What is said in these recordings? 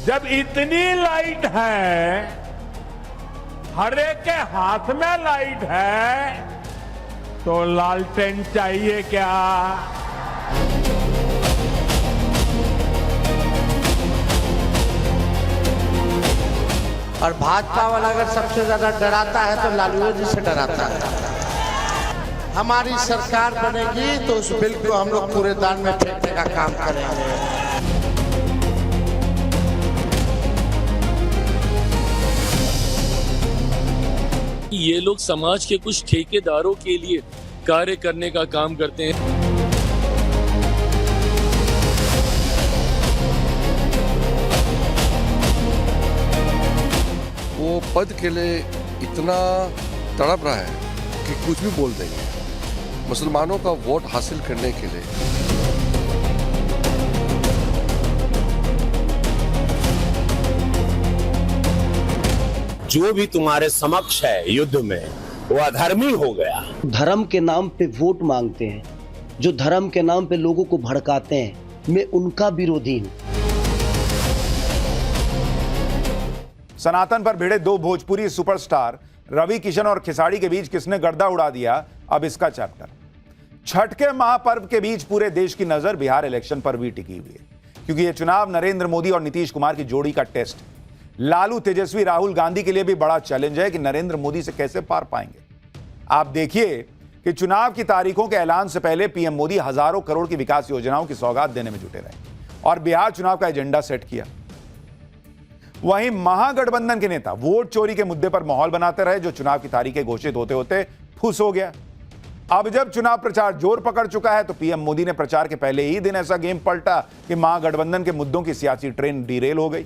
जब इतनी लाइट है, हर एक के हाथ में लाइट है, तो लालटेन चाहिए क्या? और भाजपा वाला अगर सबसे ज्यादा डराता है तो लालू जी से डराता है। हमारी सरकार बनेगी तो उस बिल को हम लोग कूड़ेदान में फेंकने का काम करेंगे। ये लोग समाज के कुछ ठेकेदारों के लिए कार्य करने का काम करते हैं। वो पद के लिए इतना तड़प रहा है कि कुछ भी बोल देंगे मुसलमानों का वोट हासिल करने के लिए। जो भी तुम्हारे समक्ष है युद्ध में, वो अधर्मी हो गया। धर्म के नाम पे वोट मांगते हैं, जो धर्म के नाम पे लोगों को भड़काते हैं, मैं उनका विरोधी हूं। सनातन पर भिड़े दो भोजपुरी सुपरस्टार रवि किशन और खिसाड़ी के बीच किसने गर्दा उड़ा दिया, अब इसका चैप्टर। छठ के महापर्व के बीच पूरे देश की नजर बिहार इलेक्शन पर भी टिकी हुई है, क्योंकि यह चुनाव नरेंद्र मोदी और नीतीश कुमार की जोड़ी का टेस्ट है। लालू तेजस्वी राहुल गांधी के लिए भी बड़ा चैलेंज है कि नरेंद्र मोदी से कैसे पार पाएंगे। आप देखिए कि चुनाव की तारीखों के ऐलान से पहले पीएम मोदी हजारों करोड़ की विकास योजनाओं की सौगात देने में जुटे रहे और बिहार चुनाव का एजेंडा सेट किया। वहीं महागठबंधन के नेता वोट चोरी के मुद्दे पर माहौल बनाते रहे, जो चुनाव की तारीखें घोषित होते होते फुस हो गया। अब जब चुनाव प्रचार जोर पकड़ चुका है, तो पीएम मोदी ने प्रचार के पहले ही दिन ऐसा गेम पलटा कि महागठबंधन के मुद्दों की सियासी ट्रेन डीरेल हो गई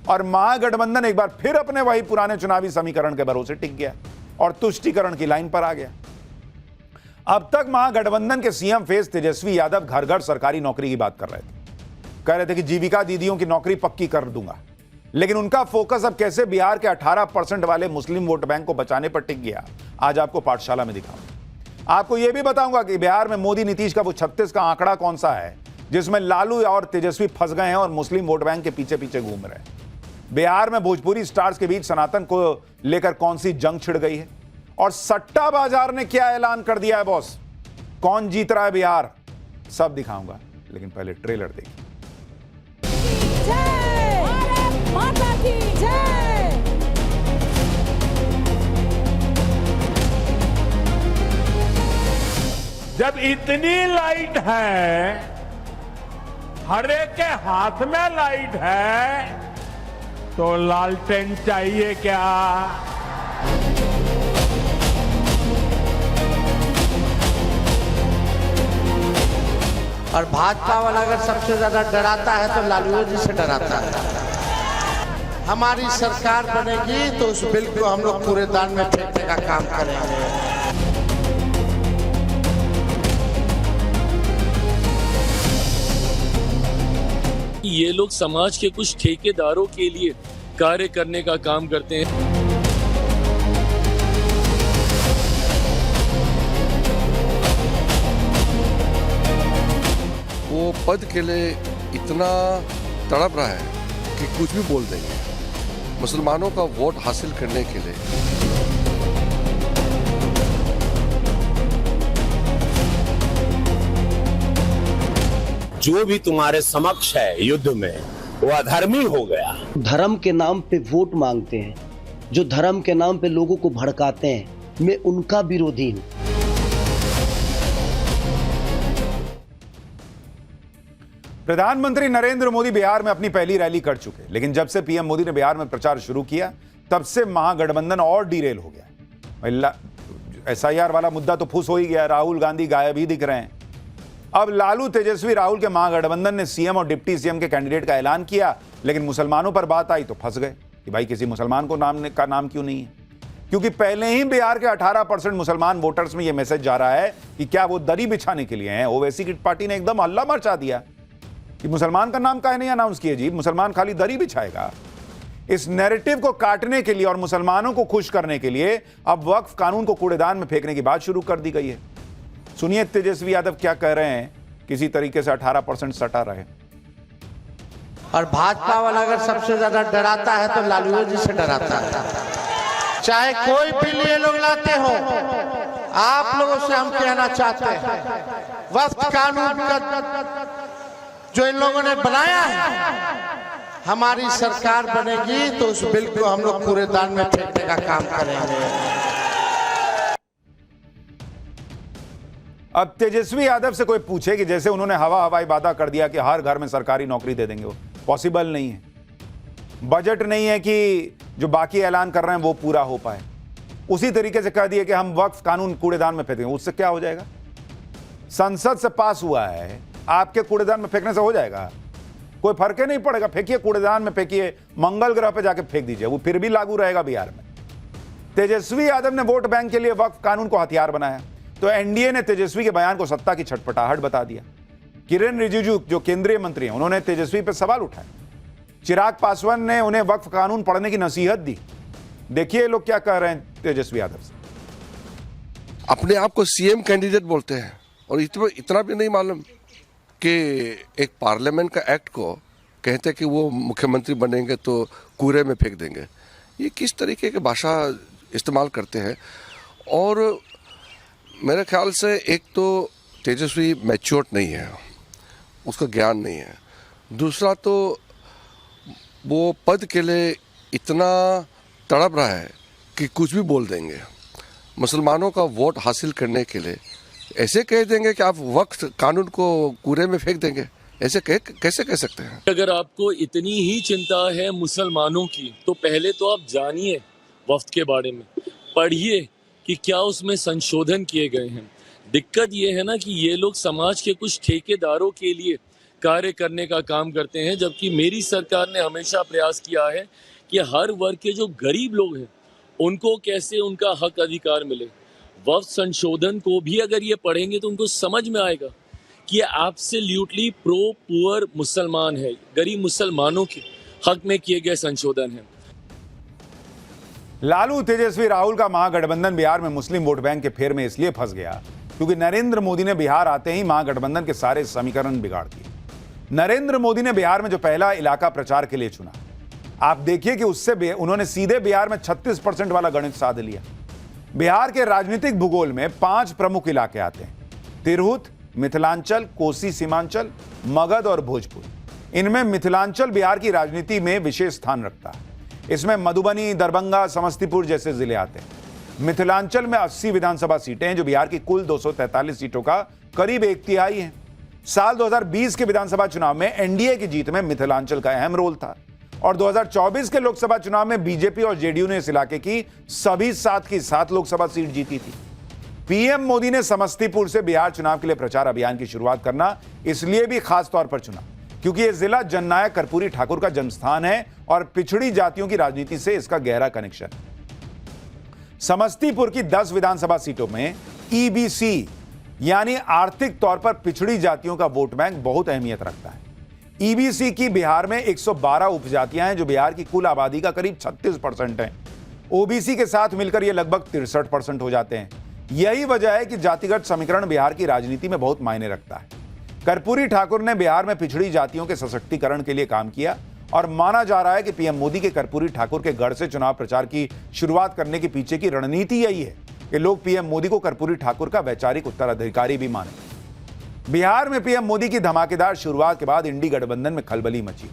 और महागठबंधन एक बार फिर अपने वही पुराने चुनावी समीकरण के भरोसे टिक गया और तुष्टीकरण की लाइन पर आ गया। अब तक महागठबंधन के सीएम फेस तेजस्वी यादव घर घर सरकारी नौकरी की बात कर रहे थे। कह रहे थे कि जीविका दीदियों की नौकरी पक्की कर दूंगा, लेकिन उनका फोकस अब कैसे बिहार के 18% वाले मुस्लिम वोट बैंक को बचाने पर टिक गया, आज आपको पाठशाला में दिखाऊंगा। आपको यह भी बताऊंगा कि बिहार में मोदी नीतीश का वो 36 का आंकड़ा कौन सा है जिसमें लालू और तेजस्वी फंस गए हैं और मुस्लिम वोट बैंक के पीछे पीछे घूम रहे हैं। बिहार में भोजपुरी स्टार्स के बीच सनातन को लेकर कौन सी जंग छिड़ गई है और सट्टा बाजार ने क्या ऐलान कर दिया है बॉस, कौन जीत रहा है बिहार, सब दिखाऊंगा। लेकिन पहले ट्रेलर देखिए। माता की जय। जब इतनी लाइट है, हर एक के हाथ में लाइट है, तो लालटेन चाहिए क्या? और भाजपा वाला अगर सबसे ज्यादा डराता है तो लालू जी से डराता है। हमारी सरकार बनेगी तो उस बिल को हम लोग कूड़ेदान में फेंकने का काम करेंगे। ये लोग समाज के कुछ ठेकेदारों के लिए कार्य करने का काम करते हैं। वो पद के लिए इतना तड़प रहा है कि कुछ भी बोल देंगे मुसलमानों का वोट हासिल करने के लिए। जो भी तुम्हारे समक्ष है युद्ध में, वो अधर्मी हो गया। धर्म के नाम पे वोट मांगते हैं, जो धर्म के नाम पे लोगों को भड़काते हैं, मैं उनका विरोधी हूं। प्रधानमंत्री नरेंद्र मोदी बिहार में अपनी पहली रैली कर चुके, लेकिन जब से पीएम मोदी ने बिहार में प्रचार शुरू किया, तब से महागठबंधन और डीरेल हो गया। एसआईआर वाला मुद्दा तो फुस हो ही गया, राहुल गांधी गायब ही दिख रहे हैं। अब लालू तेजस्वी राहुल के महागठबंधन ने सीएम और डिप्टी सीएम के कैंडिडेट का ऐलान किया, लेकिन मुसलमानों पर बात आई तो फंस गए कि भाई किसी मुसलमान को नाम क्यों नहीं है, क्योंकि पहले ही बिहार के 18% मुसलमान वोटर्स में यह मैसेज जा रहा है कि क्या वो दरी बिछाने के लिए हैं। ओवैसी की पार्टी ने एकदम हल्ला मचा दिया कि मुसलमान का नाम काहे नहीं अनाउंस किया जी, मुसलमान खाली दरी बिछाएगा। इस नैरेटिव को काटने के लिए और मुसलमानों को खुश करने के लिए अब वक्फ कानून को कूड़ेदान में फेंकने की बात शुरू कर दी गई है। सुनिए तेजस्वी यादव क्या कह रहे हैं, किसी तरीके से 18% सटा रहे। और भाजपा वाला अगर सबसे ज्यादा डराता है तो लालू जी से डराता है। चाहे कोई बिल ये लोग लाते हो, आप लोगों से हम कहना चाहते हैं, वक्फ कानून का जो इन लोगों ने बनाया है, हमारी सरकार बनेगी तो उस बिल को हम लोग कूड़ेदान में फेंकने का काम करेंगे। अब तेजस्वी यादव से कोई पूछे कि जैसे उन्होंने हवाई वादा कर दिया कि हर घर में सरकारी नौकरी दे देंगे, वो पॉसिबल नहीं है। बजट नहीं है कि जो बाकी ऐलान कर रहे हैं वो पूरा हो पाए। उसी तरीके से कह दिए कि हम वक्फ कानून कूड़ेदान में फेंकेंगे, उससे क्या हो जाएगा? संसद से पास हुआ है, आपके कूड़ेदान में फेंकने से हो जाएगा? कोई फर्क ही नहीं पड़ेगा। फेंकिए कूड़ेदान में, फेंकिए मंगल ग्रह पे जाके फेंक दीजिए, वो फिर भी लागू रहेगा बिहार में। तेजस्वी यादव ने वोट बैंक के लिए वक्फ कानून को हथियार बनाया, तो एनडीए ने तेजस्वी के बयान को सत्ता की छटपटाहट बता दिया। किरेन रिजिजू जो केंद्रीय मंत्री हैं, उन्होंने तेजस्वी पर सवाल उठाए। चिराग पासवान ने उन्हें वक्फ कानून पढ़ने की नसीहत दी। देखिए लोग क्या कह रहे हैं तेजस्वी यादव से। अपने आप को सीएम कैंडिडेट बोलते हैं और इतना भी नहीं मालूम कि एक पार्लियामेंट का एक्ट को कहते हैं कि वो मुख्यमंत्री बनेंगे तो कूड़े में फेंक देंगे। ये किस तरीके की भाषा इस्तेमाल करते हैं? और मेरे ख्याल से एक तो तेजस्वी मैच्योर नहीं है, उसका ज्ञान नहीं है। दूसरा तो वो पद के लिए इतना तड़प रहा है कि कुछ भी बोल देंगे। मुसलमानों का वोट हासिल करने के लिए ऐसे कह देंगे कि आप वक्फ कानून को कूड़े में फेंक देंगे, ऐसे कैसे कह सकते हैं? अगर आपको इतनी ही चिंता है मुसलमानों की, तो पहले तो आप जानिए वफ्त के बारे में, पढ़िए कि क्या उसमें संशोधन किए गए हैं। दिक्कत ये है ना कि ये लोग समाज के कुछ ठेकेदारों के लिए कार्य करने का काम करते हैं, जबकि मेरी सरकार ने हमेशा प्रयास किया है कि हर वर्ग के जो गरीब लोग हैं उनको कैसे उनका हक अधिकार मिले। वक्फ संशोधन को भी अगर ये पढ़ेंगे तो उनको समझ में आएगा कि ये एब्सोल्युटली प्रो पुअर मुसलमान है, गरीब मुसलमानों के हक में किए गए संशोधन है। लालू तेजस्वी राहुल का महागठबंधन बिहार में मुस्लिम वोट बैंक के फेर में इसलिए फंस गया क्योंकि नरेंद्र मोदी ने बिहार आते ही महागठबंधन के सारे समीकरण बिगाड़ दिए। नरेंद्र मोदी ने बिहार में जो पहला इलाका प्रचार के लिए चुना, आप देखिए कि उससे उन्होंने सीधे बिहार में 36% वाला गणित साध लिया। बिहार के राजनीतिक भूगोल में 5 प्रमुख इलाके आते हैं: तिरहुत, मिथिलांचल, कोसी सीमांचल, मगध और भोजपुर। इनमें मिथिलांचल बिहार की राजनीति में विशेष स्थान रखता है। इसमें मधुबनी, दरभंगा, समस्तीपुर जैसे जिले आते हैं। मिथिलांचल में 80 विधानसभा सीटें हैं, जो बिहार की कुल 243 सीटों का करीब 1/3 है। साल 2020 के विधानसभा चुनाव में एनडीए की जीत में मिथिलांचल का अहम रोल था और 2024 के लोकसभा चुनाव में बीजेपी और जेडीयू ने इस इलाके की सभी 7 की 7 लोकसभा सीट जीती थी। पीएम मोदी ने समस्तीपुर से बिहार चुनाव के लिए प्रचार अभियान की शुरुआत करना इसलिए भी खास तौर पर चुना क्योंकि यह जिला जननायक कर्पूरी ठाकुर का जन्मस्थान है और पिछड़ी जातियों की राजनीति से इसका गहरा कनेक्शन है। समस्तीपुर की 10 विधानसभा सीटों में ईबीसी यानी आर्थिक तौर पर पिछड़ी जातियों का वोट बैंक बहुत अहमियत रखता है। ईबीसी की बिहार में 112 उपजातियां हैं, जो बिहार की कुल आबादी का करीब 36% है। ओबीसी के साथ मिलकर यह लगभग 63% हो जाते हैं। यही वजह है कि जातिगत समीकरण बिहार की राजनीति में बहुत मायने रखता है। कर्पूरी ठाकुर ने बिहार में पिछड़ी जातियों के सशक्तिकरण के लिए काम किया और माना जा रहा है कि पीएम मोदी के कर्पूरी ठाकुर के गढ़ से चुनाव प्रचार की शुरुआत करने के पीछे की रणनीति यही है कि लोग पीएम मोदी को कर्पूरी ठाकुर का वैचारिक उत्तराधिकारी भी माने। बिहार में पीएम मोदी की धमाकेदार शुरुआत के बाद इंडी गठबंधन में खलबली मची।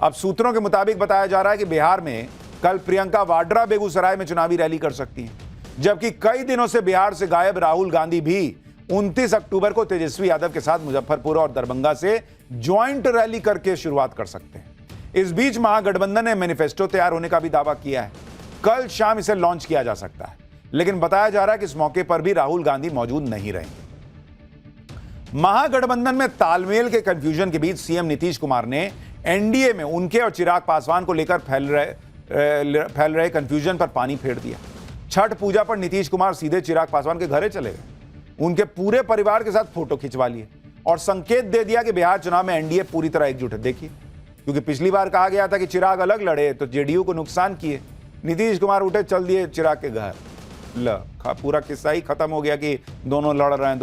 अब सूत्रों के मुताबिक बताया जा रहा है कि बिहार में कल प्रियंका वाड्रा बेगूसराय में चुनावी रैली कर सकती हैं, जबकि कई दिनों से बिहार से गायब राहुल गांधी भी 29 अक्टूबर को तेजस्वी यादव के साथ मुजफ्फरपुर और दरभंगा से ज्वाइंट रैली करके शुरुआत कर सकते हैं। इस बीच महागठबंधन ने मैनिफेस्टो तैयार होने का भी दावा किया है। कल शाम इसे लॉन्च किया जा सकता है, लेकिन बताया जा रहा है कि इस मौके पर भी राहुल गांधी मौजूद नहीं रहेंगे। महागठबंधन में तालमेल के कंफ्यूजन के बीच सीएम नीतीश कुमार ने एनडीए में उनके और चिराग पासवान को लेकर फैल रहे कंफ्यूजन पर पानी फेर दिया। छठ पूजा पर नीतीश कुमार सीधे चिराग पासवान के घरे चले गए, उनके पूरे परिवार के साथ फोटो खिंचवा लिए और संकेत दे दिया कि बिहार चुनाव में एनडीए पूरी तरह एकजुट है। देखिए, क्योंकि पिछली बार कहा गया था कि चिराग अलग लड़े तो जेडीयू को नुकसान किए, नीतीश कुमार उठे, चल दिए चिराग के घर। पूरा किस्सा ही खत्म हो गया कि दोनों लड़ रहे हैं।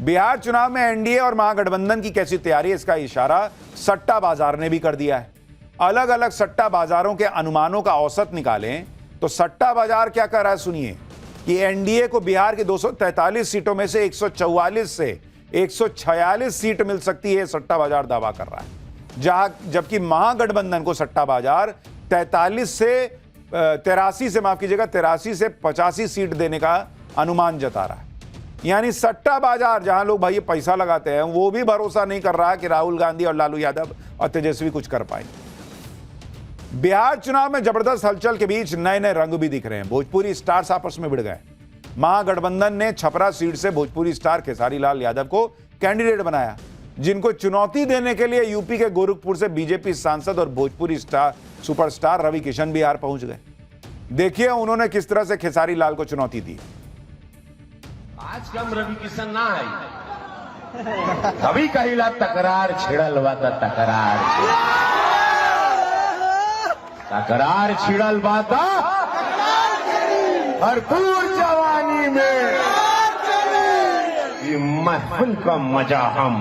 बिहार चुनाव में एनडीए और महागठबंधन की कैसी तैयारी है, इसका इशारा सट्टा बाजार ने भी कर दिया है। अलग अलग सट्टा बाजारों के अनुमानों का औसत निकालें तो सट्टा बाजार क्या कर रहा है, सुनिए कि एनडीए को बिहार की 243 सीटों में से 144 से 146 सीट मिल सकती है, सट्टा बाजार दावा कर रहा है। जबकि महागठबंधन को सट्टा बाजार 83 से 85 सीट देने का अनुमान जता रहा है। यानी सट्टा बाजार जहां लोग भाई पैसा लगाते हैं, वो भी भरोसा नहीं कर रहा कि राहुल गांधी और लालू यादव और तेजस्वी कुछ कर पाएंगे। बिहार चुनाव में जबरदस्त हलचल के बीच नए नए रंग भी दिख रहे हैं। भोजपुरी स्टार्स आपस में भिड़ गए। महागठबंधन ने छपरा सीट से भोजपुरी स्टार खेसारी लाल यादव को कैंडिडेट बनाया, जिनको चुनौती देने के लिए यूपी के गोरखपुर से बीजेपी सांसद और भोजपुरी सुपरस्टार रवि किशन बिहार पहुंच गए। देखिए उन्होंने किस तरह से खेसारी लाल को चुनौती दी। आज कम रवि किशन ना आई, कभी कहिला तकरार छिड़ल बाता तकरार छिड़ल बाता भरपूर जवानी में ये महफिल का मजा हम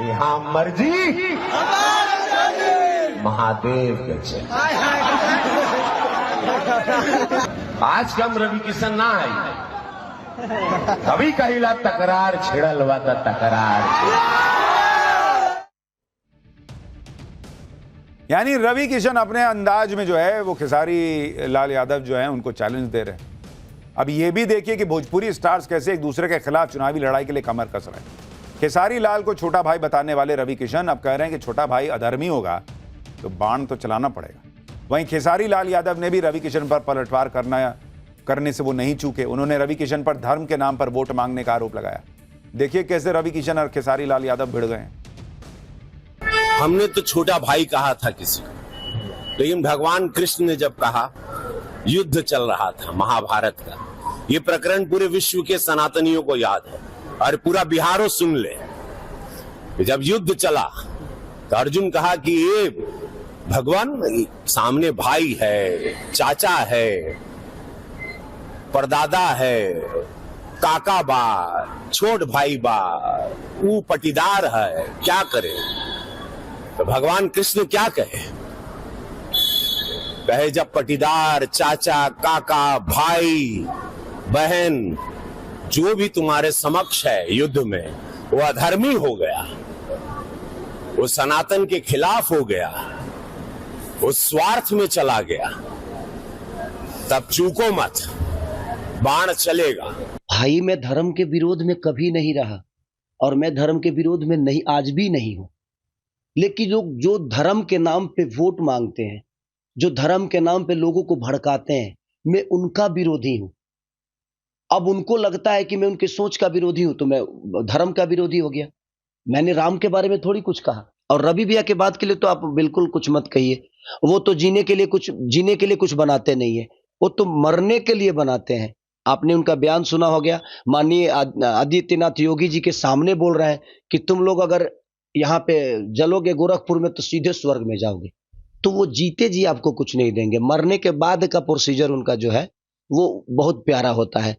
यहाँ मर्जी महादेव के चले। आज कम रवि किशन ना आई, कभी कहिला तकरार छिड़ल बाता तकरार। यानी रवि किशन अपने अंदाज में जो है वो खेसारी लाल यादव जो है उनको चैलेंज दे रहे हैं। अब ये भी देखिए कि भोजपुरी स्टार्स कैसे एक दूसरे के खिलाफ चुनावी लड़ाई के लिए कमर कस रहे हैं। खेसारी लाल को छोटा भाई बताने वाले रवि किशन अब कह रहे हैं कि छोटा भाई अधर्मी होगा तो बाण तो चलाना पड़ेगा। वहीं खेसारी लाल यादव ने भी रवि किशन पर पलटवार करने से वो नहीं चूके। उन्होंने रवि किशन पर धर्म के नाम पर वोट मांगने का आरोप लगाया। देखिए कैसे रवि किशन और खेसारी लाल यादव भिड़ गए। हमने तो छोटा भाई कहा था किसी को, लेकिन भगवान कृष्ण ने जब कहा, युद्ध चल रहा था महाभारत का, ये प्रकरण पूरे विश्व के सनातनियों को याद है और पूरा बिहारो सुन ले। जब युद्ध चला तो अर्जुन कहा कि ये भगवान सामने भाई है, चाचा है, परदादा है, काका बा, छोट भाई बा, वो पटीदार है, क्या करे। तो भगवान कृष्ण क्या कहे जब पटीदार, चाचा, काका, भाई, बहन जो भी तुम्हारे समक्ष है युद्ध में, वो अधर्मी हो गया, वो सनातन के खिलाफ हो गया, वो स्वार्थ में चला गया, तब चूको मत, बाण चलेगा। भाई मैं धर्म के विरोध में कभी नहीं रहा और मैं धर्म के विरोध में नहीं, आज भी नहीं हूं। लेकिन जो धर्म के नाम पे वोट मांगते हैं, जो धर्म के नाम पे लोगों को भड़काते हैं, मैं उनका विरोधी हूं। अब उनको लगता है कि मैं उनकी सोच का विरोधी हूं तो मैं धर्म का विरोधी हो गया। मैंने राम के बारे में थोड़ी कुछ कहा। और रवि भैया के बात के लिए तो आप बिल्कुल कुछ मत कहिए। वो तो जीने के लिए कुछ बनाते नहीं है, वो तो मरने के लिए बनाते हैं। आपने उनका बयान सुना हो गया, माननीय आदित्यनाथ योगी जी के सामने बोल रहे हैं कि तुम लोग अगर यहाँ पे जलोगे गोरखपुर में तो सीधे स्वर्ग में जाओगे। तो वो जीते जी आपको कुछ नहीं देंगे। मरने के बाद का प्रोसीजर उनका जो है वो बहुत प्यारा होता है।